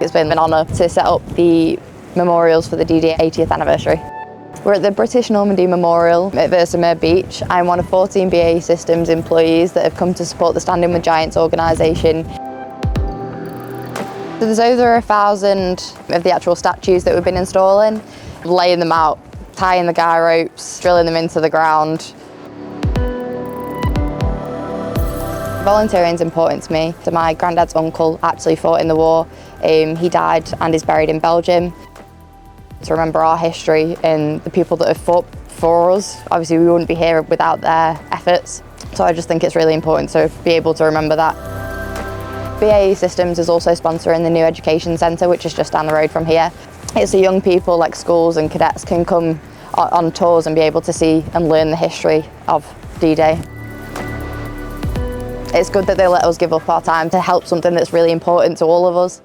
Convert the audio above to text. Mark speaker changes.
Speaker 1: It's been an honour to set up the memorials for the D-Day 80th anniversary. We're at the British Normandy Memorial at Versamer Beach. I'm one of 14 BAE Systems employees that have come to support the Standing with Giants organisation. So there's over 1,000 of the actual statues that we've been installing, laying them out, tying the guy ropes, drilling them into the ground. Volunteering is important to me. So my granddad's uncle actually fought in the war. He died and is buried in Belgium. To remember our history and the people that have fought for us. Obviously we wouldn't be here without their efforts. So I just think it's really important to be able to remember that. BAE Systems is also sponsoring the New Education Centre, which is just down the road from here. It's so young people like schools and cadets can come on tours and be able to see and learn the history of D-Day. It's good that they let us give up our time to help something that's really important to all of us.